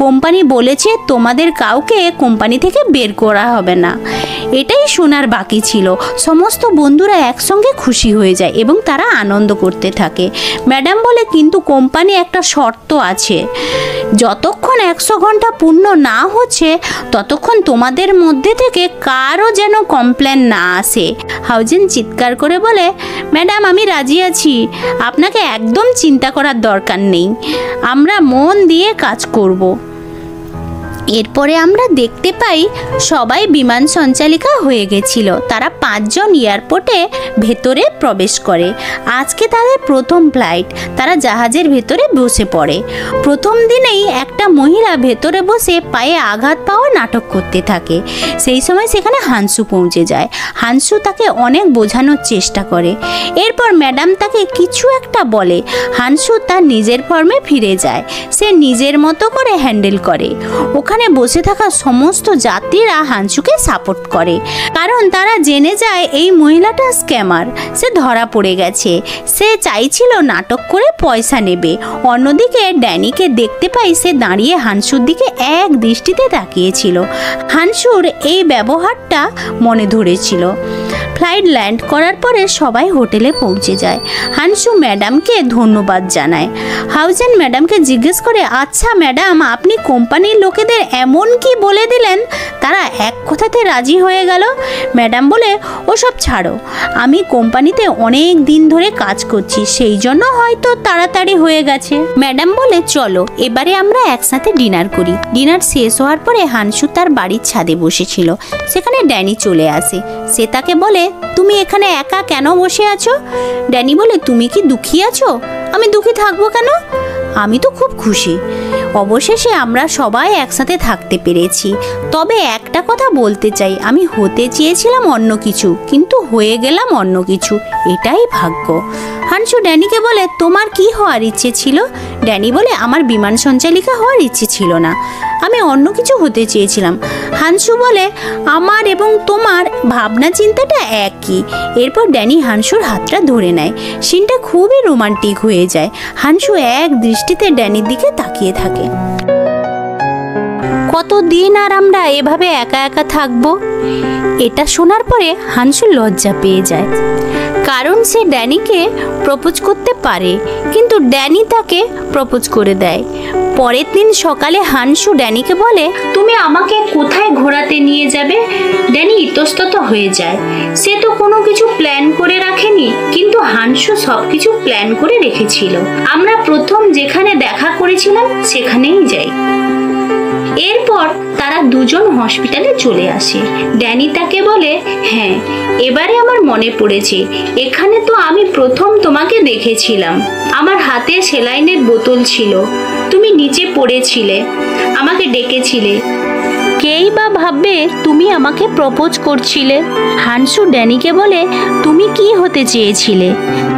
কোম্পানি বলেছে তোমাদের কাউকে কোম্পানি থেকে বের করা হবে না। এটাই শোনার বাকি ছিল। সমস্ত বন্ধুরা একসঙ্গে খুশি হয়ে যায় এবং তারা আনন্দ করতে থাকে। ম্যাডাম বলে, কিন্তু কোম্পানি একটা শর্ত আছে, যতক্ষণ 100 ঘন্টা পূর্ণ না হচ্ছে ততক্ষণ তোমাদের মধ্যে থেকে কারও যেন কমপ্লেন না আসে। হাউজেন চিৎকার করে বলে, ম্যাডাম আমি রাজি আছি, আপনাকে একদম চিন্তা করার দরকার নেই, আমরা মন দিয়ে কাজ করব। এরপরে আমরা দেখতে পাই সবাই বিমান সঞ্চালিকা হয়ে গেছিল। তারা 5 জন এয়ারপোর্টে ভেতরে প্রবেশ করে। আজকে তাদের প্রথম ফ্লাইট। তারা জাহাজের ভেতরে বসে পড়ে। প্রথম দিনেই একটা মহিলা ভেতরে বসে পায়ে আঘাত পাওয়া নাটক করতে থাকে। সেই সময় সেখানে হানসু পৌঁছে যায়। হানসু তাকে অনেক বোঝানোর চেষ্টা করে। এরপর ম্যাডাম তাকে কিছু একটা বলে। হানসু তার নিজের ফর্মে ফিরে যায়। সে নিজের মতো করে হ্যান্ডেল করে। ওখানে বসে থাকা সমস্ত যাত্রীরা হানসুকে সাপোর্ট করে, কারণ তারা জেনে যায় এই মহিলাটা স্ক্যামার। সে ধরা পড়ে গেছে। সে চাইছিল নাটক করে পয়সা নেবে। অন্যদিকে ড্যানিকে দেখতে পাই সে দাঁড়িয়ে হানসুর দিকে এক দৃষ্টিতে তাকিয়েছিল। হানসুর এই ব্যবহারটা মনে ধরেছিল। ফ্লাইট ল্যান্ড করার পরে সবাই হোটেলে পৌঁছে যায়। হানসু ম্যাডামকে ধন্যবাদ জানায়। হাউজেন ম্যাডামকে জিজ্ঞেস করে, আচ্ছা ম্যাডাম, আপনি কোম্পানির লোকেদের এমন কি বলে দিলেন তারা এক কথাতে রাজি হয়ে গেল? ম্যাডাম বলে, ওসব ছাড়ো, আমি কোম্পানিতে অনেক দিন ধরে কাজ করছি, সেই জন্য হয়তো তাড়াতাড়ি হয়ে গেছে। ম্যাডাম বলে, চলো এবারে আমরা একসাথে ডিনার করি। ডিনার শেষ হওয়ার পরে হানসু তার বাড়ির ছাদে বসেছিল। সেখানে ড্যানি চলে আসে। সে তাকে বলে, তুমি এখানে একা কেন বসে আছো? ড্যানি বলে, তুমি কি দুঃখী আছো? আমি দুঃখী থাকবো কেন? আমি তো খুব খুশি। অবশেষে আমরা সবাই একসাথে থাকতে পেরেছি। তবে একটা কথা বলতে চাই, আমি হতে চেয়েছিলাম অন্য কিছু, কিন্তু হয়ে গেলাম অন্য কিছু। এটাই ভাগ্য। হানসু ড্যানিকে বলে, তোমার কি হওয়ার ইচ্ছে ছিল? ড্যানি বলে, আমার বিমান সঞ্চালিকা হওয়ার ইচ্ছে ছিল না, আমি অন্য কিছু হতে চেয়েছিলাম। হানসু বলে, আমার এবং তোমার ভাবনা চিন্তাটা একই। এরপর ড্যানি হানসুর হাতটা ধরে নেয়। সিনটা খুবই রোমান্টিক হয়ে যায়। হানসু এক দৃষ্টিতে ড্যানির দিকে তাকিয়ে থাকে। কতদিন আর আমরা এভাবে একা একা থাকবো? এটা শোনার পরে হানসু লজ্জা পেয়ে যায়, কারণ সে ড্যানিকে প্রপোজ করতে পারে, কিন্তু ড্যানি তাকে প্রপোজ করে দেয়। পরের দিন সকালে হানসু ড্যানিকে বলে, তুমি আমাকে কোথায় ঘোরাতে নিয়ে যাবে? ড্যানি ইতস্তত হয়ে যায়। সে তো কোনো কিছু প্ল্যান করে রাখেনি, কিন্তু হানসু সবকিছু প্ল্যান করে রেখেছিল। আমরা প্রথম যেখানে দেখা করেছিলাম সেখানেই যাই। এরপর তারা দুজন হসপিটালে চলে আসে। ড্যানি তাকে বলে, হ্যাঁ এবারে আমার মনে পড়েছে, এখানে তো আমি প্রথম তোমাকে দেখেছিলাম। আমার হাতে সেলাইনের বোতল ছিল, তুমি নিচে পড়েছিলে, আমাকে ডেকেছিলে। কেই বা ভাববে তুমি আমাকে প্রপোজ করছিলে। হানসু ড্যানিকে বলে, তুমি কি হতে চেয়েছিলে?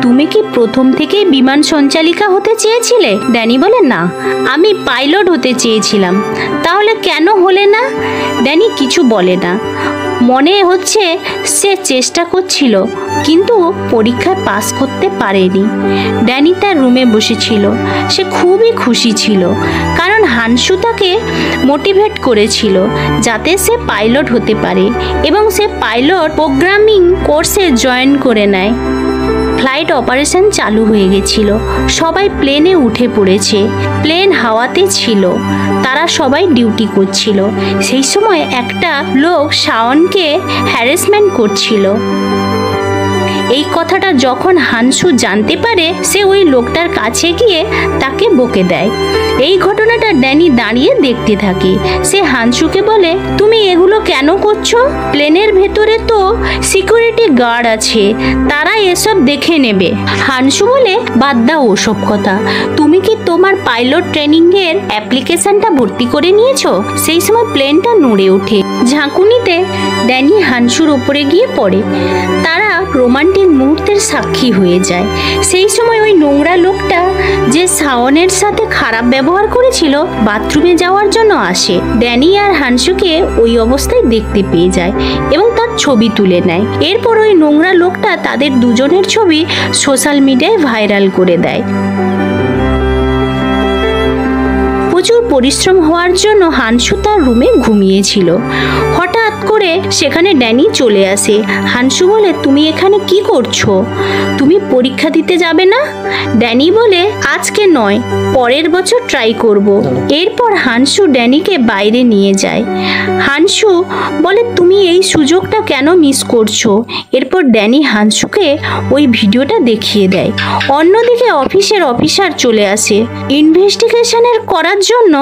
তুমি কি প্রথম থেকেই বিমান সঞ্চালিকা হতে চেয়েছিলে? ড্যানি বলে, না, আমি পাইলট হতে চেয়েছিলাম। তাহলে কেন হলে না? ড্যানি কিছু বলে না। মনে হচ্ছে সে চেষ্টা করছিল, কিন্তু পরীক্ষায় পাস করতে পারেনি। ড্যানি তার রুমে বসেছিল। সে খুবই খুশি ছিল, কারণ হানসু তাকে মোটিভেট করেছিল যাতে সে পাইলট হতে পারে, এবং সে পাইলট প্রোগ্রামিং কোর্সে জয়েন করে নেয়। ফ্লাইট অপারেশন চালু হয়ে গেছিল। সবাই প্লেনে উঠে পড়েছে। প্লেন হাওয়াতে ছিল। তারা সবাই ডিউটি করছিল। সেই সময় একটা লোক শাওনকে হ্যারাসমেন্ট করছিল। এই কথাটা যখন হানসু জানতে পারে, সে ওই লোকটার কাছে গিয়ে তাকে বকে দেয়। এই ঘটনাটা ড্যানি দাঁড়িয়ে দেখতে থাকে। সে হানসুকে বলে, তুমি এগুলো কেন করছো? প্লেনের ভেতরে তো সিকিউরিটি গার্ড আছে, তারা এসব দেখে নেবে। হানসু বলে, বাদ দাও ওসব কথা। তুমি কি তোমার পাইলট ট্রেনিং এর অ্যাপ্লিকেশনটা ভর্তি করে নিয়েছো? সেই সময় প্লেনটা নড়ে ওঠে। ঝাঁকুনিতে ড্যানি হানসুর উপরে গিয়ে পড়ে। তারা রোমান্টিক মুহূর্তের সাক্ষী হয়ে যায়। সেই সময় ওই নোংরা লোকটা যে শাওনের সাথে খারাপ ব্যবহার করেছিল বাথরুমে যাওয়ার জন্য আসে। ড্যানি আর হানসুকে ওই অবস্থায় দেখতে পেয়ে যায় এবং তার ছবি তুলে নেয়। এরপর ওই নোংরা লোকটা তাদের দুজনের ছবি সোশ্যাল মিডিয়ায় ভাইরাল করে দেয়। প্রচুর পরিশ্রম হওয়ার জন্য হানসু তার রুমে ঘুমিয়েছিল। হঠাৎ করে সেখানে ড্যানি চলে আসে। হানসু বলে, তুমি এখানে কি করছো? তুমি পরীক্ষা দিতে যাবে না? ড্যানি বলে, আজকে নয়, পরের বছর ট্রাই করব। এরপর হানসু ড্যানিকে বাইরে নিয়ে যায়। হানসু বলে, তুমি এই সুযোগটা কেন মিস করছো? এরপর ড্যানি হানসুকে ওই ভিডিওটা দেখিয়ে দেয়। অন্যদিকে অফিসের অফিসার চলে আসে। ইনভেস্টিগেশনের করার জন্য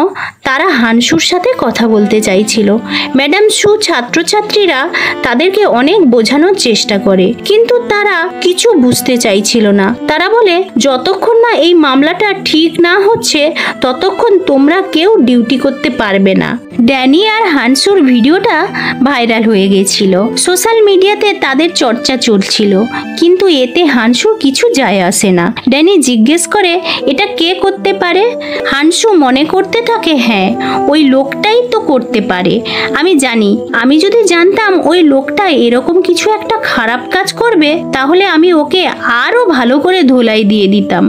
তারা হানসুর সাথে কথা বলতে চাইছিল। ম্যাডাম সু ছাত্রছাত্রীরা তাদেরকে অনেক বোঝানোর চেষ্টা করে, কিন্তু তারা কিছু বুঝতে চাইছিল না। তারা বলে, যতক্ষণ না এই মামলাটা ঠিক না হচ্ছে ততক্ষণ তোমরা কেউ ডিউটি করতে পারবে না। ড্যানি আর হানসুর ভিডিওটা ভাইরাল হয়ে গেছিল। সোশ্যাল মিডিয়াতে তাদের চর্চা চলছিল, কিন্তু এতে হানসুর কিছু যায় আসে না। ড্যানি জিজ্ঞেস করে, এটা কে করতে পারে? হানসু মনে করতে থাকে, হ্যাঁ, ওই লোকটাই তো করতে পারে। আমি জানি, আমি যদি জানতাম ওই লোকটা এরকম কিছু একটা খারাপ কাজ করবে তাহলে আমি ওকে আরো ভালো করে ধোলাই দিয়ে দিতাম।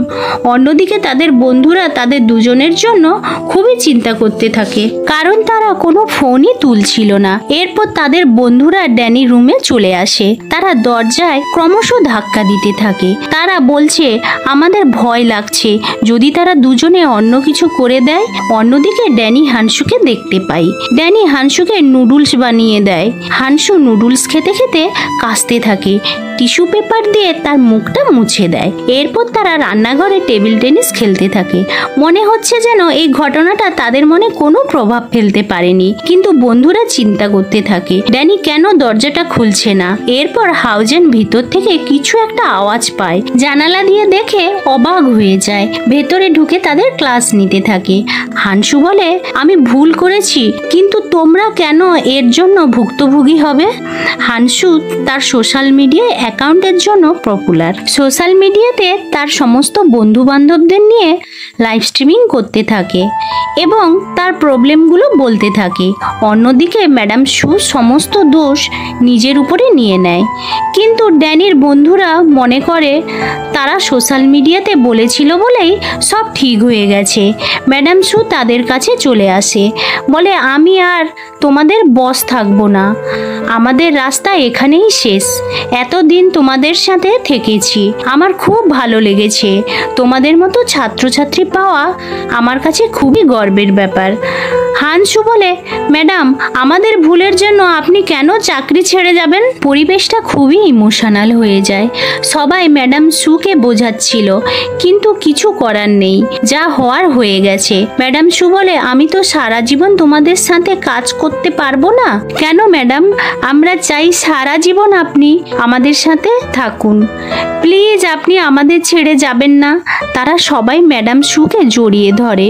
অন্যদিকে তাদের বন্ধুরা তাদের দুজনের জন্য খুবই চিন্তা করতে থাকে, কারণ তারা কোনো ফোনই তুলছিল না। এরপর তাদের বন্ধুরা ড্যানি রুমে চলে আসে। তারা দরজায় ক্রমশ ধাক্কা দিতে থাকে। তারা বলছে, আমাদের ভয় লাগছে, যদি তারা দুজনে অন্য কিছু করে দেয়। অন্যদিকে ড্যানি হানসুকে দেখতে পাই। ড্যানি হানসুকে নুডলস বানিয়ে দেয়। হানসু নুডলস খেতে খেতে কাশতে থাকে। টিস্যু পেপার দিয়ে তার মুখটা মুছে দেয়। এরপর তারা রান্নাঘরে টেবিল টেনিস খেলতে থাকে। মনে হচ্ছে যেন এই ঘটনাটা তাদের মনে কোনো প্রভাব ফেলতে পারেনি, কিন্তু বন্ধুরা চিন্তা করতে থাকে, ড্যানি কেন দরজাটা খুলছে না। এরপর হাউজেন ভিতর থেকে কিছু একটা আওয়াজ পায়। জানালা দিয়ে দেখে অবাক হয়ে যায়। ভেতরে ঢুকে তাদের ক্লাস নিতে থাকে। হানসু বলে, আমি ভুল করেছি, কিন্তু তোমরা কেন এর জন্য ভুক্তভোগী হবে? হানসু তার সোশ্যাল মিডিয়ায় অ্যাকাউন্টের জন্য পপুলার। সোশ্যাল মিডিয়াতে তার সমস্ত বন্ধু বান্ধবদের নিয়ে লাইভ স্ট্রিমিং করতে থাকে এবং তার প্রবলেমগুলো বলতে থাকে। অন্যদিকে ম্যাডাম সু সমস্ত দোষ নিজের উপরে নিয়ে নেয়, কিন্তু ড্যানির বন্ধুরা মনে করে তারা সোশ্যাল মিডিয়াতে বলেছিল বলেই সব ঠিক হয়ে গেছে। ম্যাডাম সু তাদের কাছে চলে আসে, বলে, আমি আর তোমাদের বস থাকবো না, আমাদের রাস্তা এখানেই শেষ। এতদিন তোমাদের সাথে থেকেছি, আমার খুব ভালো লেগেছে। তোমাদের মতো ছাত্রছাত্রী পাওয়া আমার কাছে খুবই গর্বের ব্যাপার। হানসু বলে, ম্যাডাম, আমাদের ভুলের জন্য আপনি কেন চাকরি ছেড়ে যাবেন? পরিবেশটা খুবই ইমোশনাল হয়ে যায়। সবাই ম্যাডাম সুকে বোঝাচ্ছিল, কিন্তু কিছু করার নেই, যা হওয়ার হয়ে গেছে। ম্যাডাম সু বলে, আমি তো সারা জীবন তোমাদের সাথে কাজ করতে পারবো না। কেন ম্যাডাম, আমরা চাই সারা জীবন আপনি আমাদের সাথে থাকুন, প্লিজ আপনি আমাদের ছেড়ে যাবেন না। তারা সবাই ম্যাডাম সুকে জড়িয়ে ধরে।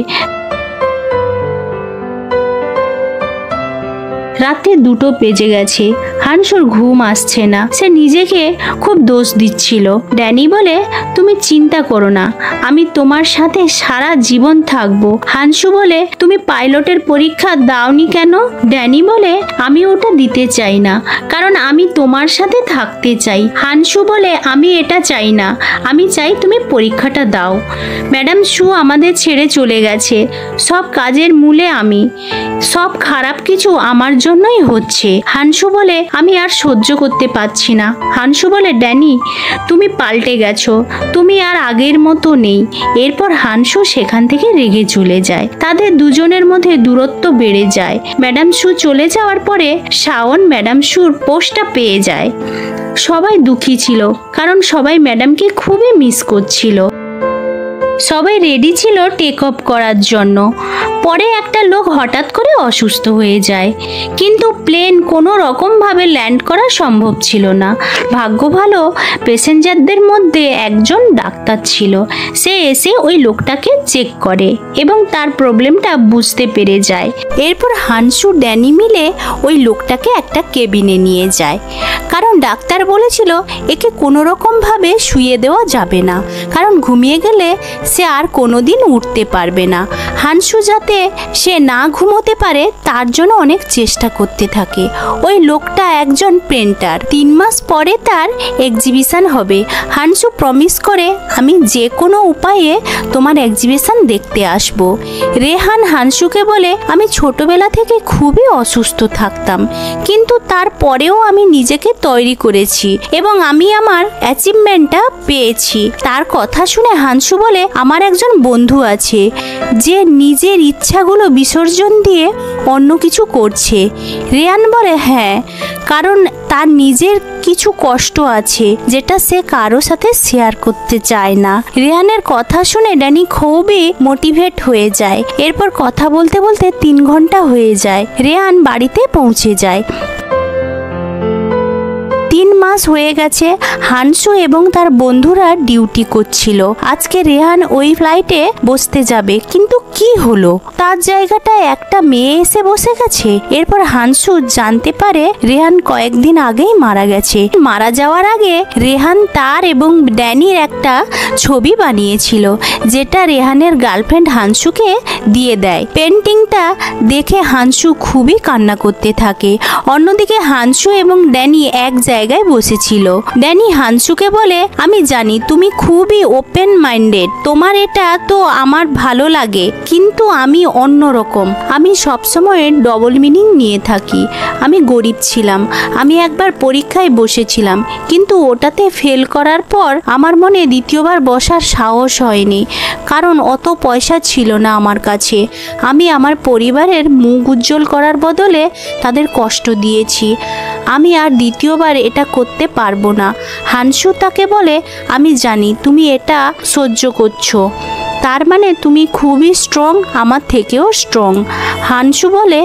রাতে 2টো বেজে গেছে। হানসুর ঘুম আসছে না। সে নিজেকে খুব দোষ দিচ্ছিল। ড্যানি বলে, তুমি চিন্তা করো না, আমি তোমার সাথে সারা জীবন থাকবো। হানসু বলে, তুমি পাইলটের পরীক্ষা দাওনি কেন? ড্যানি বলে, আমি ওটা দিতে চাই না, কারণ আমি তোমার সাথে থাকতে চাই। হানসু বলে, আমি এটা চাই না, আমি চাই তুমি পরীক্ষাটা দাও। ম্যাডাম সু আমাদের ছেড়ে চলে গেছে। সব কাজের মূলে আমি, সব খারাপ কিছু আমার জন্যই হচ্ছে। হানসু বলে, আমি আর সহ্য করতে পারছি না। হানসু বলে, ড্যানি, তুমি পাল্টে গেছো, তুমি আর আগের মতো নেই। এরপর হানসু সেখান থেকে রেগে চলে যায়। তাদের দুজনের মধ্যে দূরত্ব বেড়ে যায়। ম্যাডাম সু চলে যাওয়ার পরে শাওন ম্যাডাম সুর পোস্টটা পেয়ে যায়। সবাই দুঃখী ছিল, কারণ সবাই ম্যাডামকে খুবই মিস করছিল। সবাই রেডি ছিল টেক অফ করার জন্য। পরে একটা লোক হঠাৎ করে অসুস্থ হয়ে যায়, কিন্তু প্লেন কোনো রকমভাবে ল্যান্ড করা সম্ভব ছিল না। ভাগ্য ভালো প্যাসেঞ্জারদের মধ্যে একজন ডাক্তার ছিল। সে এসে ওই লোকটাকে চেক করে এবং তার প্রবলেমটা বুঝতে পেরে যায়। এরপর হানসু ড্যানি মিলে ওই লোকটাকে একটা কেবিনে নিয়ে যায়, কারণ ডাক্তার বলেছিল একে কোনো রকমভাবে শুইয়ে দেওয়া যাবে না, কারণ ঘুমিয়ে গেলে সে আর কোনোদিন উঠতে পারবে না। হানসু যাতে যাতে সে না ঘুমোতে পারে তার জন্য অনেক চেষ্টা করতে থাকে। ওই লোকটা একজন পেন্টার। 3 মাস পরে তার এক্সিবিশন হবে। হানসু প্রমিস করে, আমি যে কোনো উপায়ে তোমার এক্সিবিশন দেখতে আসব। রেহান হানসুকে বলে, আমি ছোটবেলা থেকে খুবই অসুস্থ থাকতাম, কিন্তু তারপরেও আমি নিজেকে তৈরি করেছি এবং আমি আমার অ্যাচিভমেন্টটা পেয়েছি। তার কথা শুনে হানসু বলে, আমার একজন বন্ধু আছে যে নিজের ইচ্ছাগুলো বিসর্জন দিয়ে অন্য কিছু করছে। রেহান বলে, হ্যাঁ, কারণ তার নিজের কিছু কষ্ট আছে যেটা সে কারো সাথে শেয়ার করতে চায় না। রেহানের কথা শুনে ড্যানি খুবই মোটিভেট হয়ে যায়। এরপর কথা বলতে বলতে 3 ঘন্টা হয়ে যায়। রেহান বাড়িতে পৌঁছে যায়। 3 মাস হয়ে গেছে। হানসু এবং তার বন্ধুরা ডিউটি করছিল। আজকে রেহান ওই ফ্লাইটে বসতে যাবে, কিন্তু কি হলো, তার জায়গাটায় একটা মেয়ে এসে বসে গেছে। এরপর হানসু জানতে পারে রেহান কয়েকদিন আগেই মারা গেছে। মারা যাওয়ার আগে রেহান তার এবং ড্যানির একটা ছবি বানিয়েছিল, যেটা রেহানের গার্লফ্রেন্ড হানসুকে দিয়ে দেয়। পেন্টিংটা দেখে হানসু খুবই কান্না করতে থাকে। অন্যদিকে হানসু এবং ড্যানি এক জায়গায় বসেছিল। ড্যানি হানসুকে বলে, আমি জানি তুমি খুবই ওপেন মাইন্ডেড, তোমার এটা তো আমার ভালো লাগে, কিন্তু আমি অন্যরকম। আমি সবসময় ডবল মিনিং নিয়ে থাকি। আমি গরিব ছিলাম। আমি একবার পরীক্ষায় বসেছিলাম, কিন্তু ওটাতে ফেল করার পর আমার মনে দ্বিতীয়বার বসার সাহস হয়নি, কারণ অত পয়সা ছিল না আমার কাছে। আমি আমার পরিবারের মুখ উজ্জ্বল করার বদলে তাদের কষ্ট দিয়েছি। আমি আর দ্বিতীয়বার এটা করতে পারবো না। হানসু তাকে বলে, আমি জানি তুমি এটা সহ্য করছো, তার মানে তুমি খুবই স্ট্রং, আমার থেকেও স্ট্রং। হানসু বলে,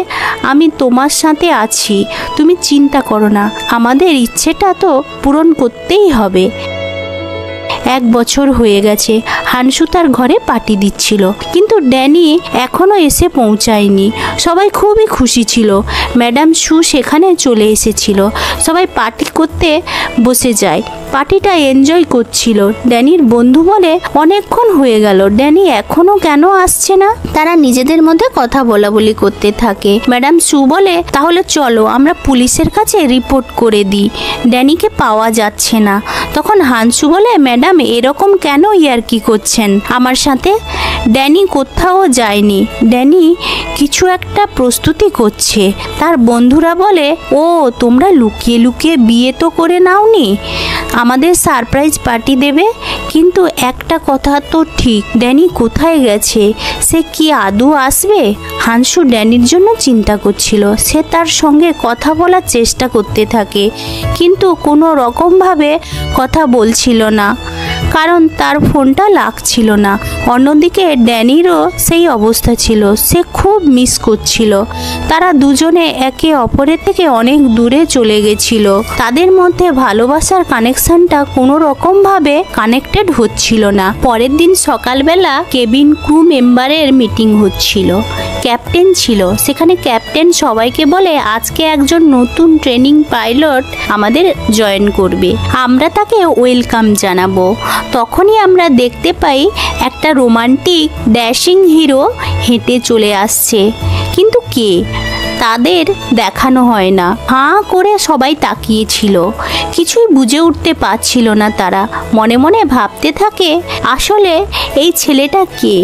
আমি তোমার সাথে আছি, তুমি চিন্তা করো না, আমাদের ইচ্ছেটা তো পূরণ করতেই হবে। 1 বছর হয়ে গেছে। হানসু তার ঘরে পার্টি দিচ্ছিল, কিন্তু ড্যানি এখনো এসে পৌঁছায়নি। সবাই খুবই খুশি ছিল। ম্যাডাম সু সেখানে চলে এসেছিল। সবাই পার্টি করতে বসে যায়। পার্টিটা এনজয় করছিল। ড্যানির বন্ধু বলে, অনেকক্ষণ হয়ে গেল, ড্যানি এখনো কেন আসছে না? তারা নিজেদের মধ্যে কথা বলাবলি করতে থাকে। ম্যাডাম সু বলে, তাহলে চলো আমরা পুলিশের কাছে রিপোর্ট করে দিই, ড্যানিকে পাওয়া যাচ্ছে না। তখন হানসু বলে, ম্যাডাম এরকম কেন ইয়ার্কি করছেন আমার সাথে? ড্যানি কোথাও যায়নি, ড্যানি কিছু একটা প্রস্তুতি করছে। তার বন্ধুরা বলে, ও তোমরা লুকিয়ে লুকিয়ে বিয়ে তো করে নাওনি, আমাদের সারপ্রাইজ পার্টি দেবে। কিন্তু একটা কথা তো ঠিক, ড্যানি কোথায় গেছে? সে কি আদৌ আসবে? হানসু ড্যানির জন্য চিন্তা করছিল। সে তার সঙ্গে কথা বলার চেষ্টা করতে থাকে, কিন্তু কোনো রকমভাবে কথা বলছিল না, কারণ তার ফোনটা লাগছিল না। অন্যদিকে ড্যানিরও সেই অবস্থা ছিল, সে খুব মিস করছিল। তারা দুজনে একে অপরের থেকে অনেক দূরে চলে গেছিল। তাদের মধ্যে ভালোবাসার কানেকশনটা কোনো রকমভাবে কানেক্টেড হচ্ছিল না। পরের দিন সকালবেলা কেবিন ক্রু মেম্বারের মিটিং হচ্ছিল। ক্যাপ্টেন ছিল সেখানে। ক্যাপ্টেন সবাইকে বলে, আজকে একজন নতুন ট্রেনিং পাইলট আমাদের জয়েন করবে, আমরা তাকে ওয়েলকাম জানাবো। তখনই আমরা দেখতে পাই একটা রোমান্টিক ড্যাশিং হিরো হেঁটে চলে আসছে, কিন্তু কে তাদের দেখানো হয় না। হাঁ করে সবাই তাকিয়েছিল, কিছুই বুঝে উঠতে পারছিল না। তারা মনে মনে ভাবতে থাকে, আসলে এই ছেলেটা কে?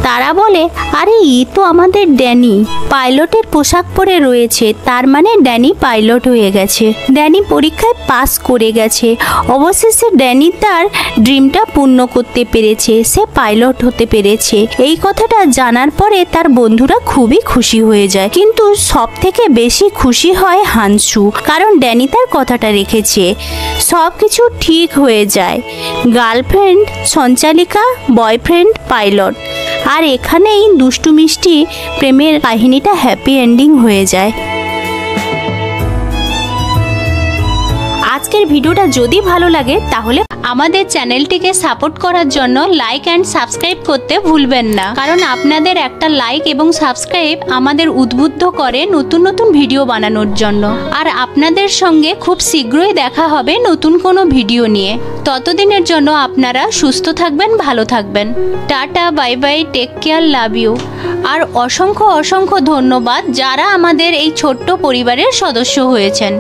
তারা বলে, আরে ই তো আমাদের ড্যানি, পাইলটের পোশাক পরে রয়েছে, তার মানে ড্যানি পাইলট হয়ে গেছে। ড্যানি পরীক্ষায় পাস করে গেছে। অবশেষে ড্যানি তার ড্রিমটা পূর্ণ করতে পেরেছে, সে পাইলট হতে পেরেছে। এই কথাটা জানার পরে তার বন্ধুরা খুবই খুশি হয়ে যায়, কিন্তু সব থেকে বেশি খুশি হয় হানসু, কারণ ড্যানি তার কথাটা রেখেছে। সব কিছু ঠিক হয়ে যায়। গার্লফ্রেন্ড সঞ্চালিকা, বয়ফ্রেন্ড পাইলট, আর এখানেই দুষ্টু মিষ্টি প্রেমের কাহিনীটা হ্যাপি এন্ডিং হয়ে যায়। আজ আজকের ভিডিওটা যদি ভালো লাগে তাহলে আমাদের চ্যানেলটিকে সাপোর্ট করার জন্য লাইক অ্যান্ড সাবস্ক্রাইব করতে ভুলবেন না, কারণ আপনাদের একটা লাইক এবং সাবস্ক্রাইব আমাদের উদ্বুদ্ধ করে নতুন নতুন ভিডিও বানানোর জন্য। আর আপনাদের সঙ্গে খুব শীঘ্রই দেখা হবে নতুন কোনো ভিডিও নিয়ে। ততদিনের জন্য আপনারা সুস্থ থাকবেন, ভালো থাকবেন। Tata, bye bye, take care, love you. আর অসংখ্য অসংখ্য ধন্যবাদ যারা আমাদের এই ছোট্ট পরিবারের সদস্য হয়েছেন।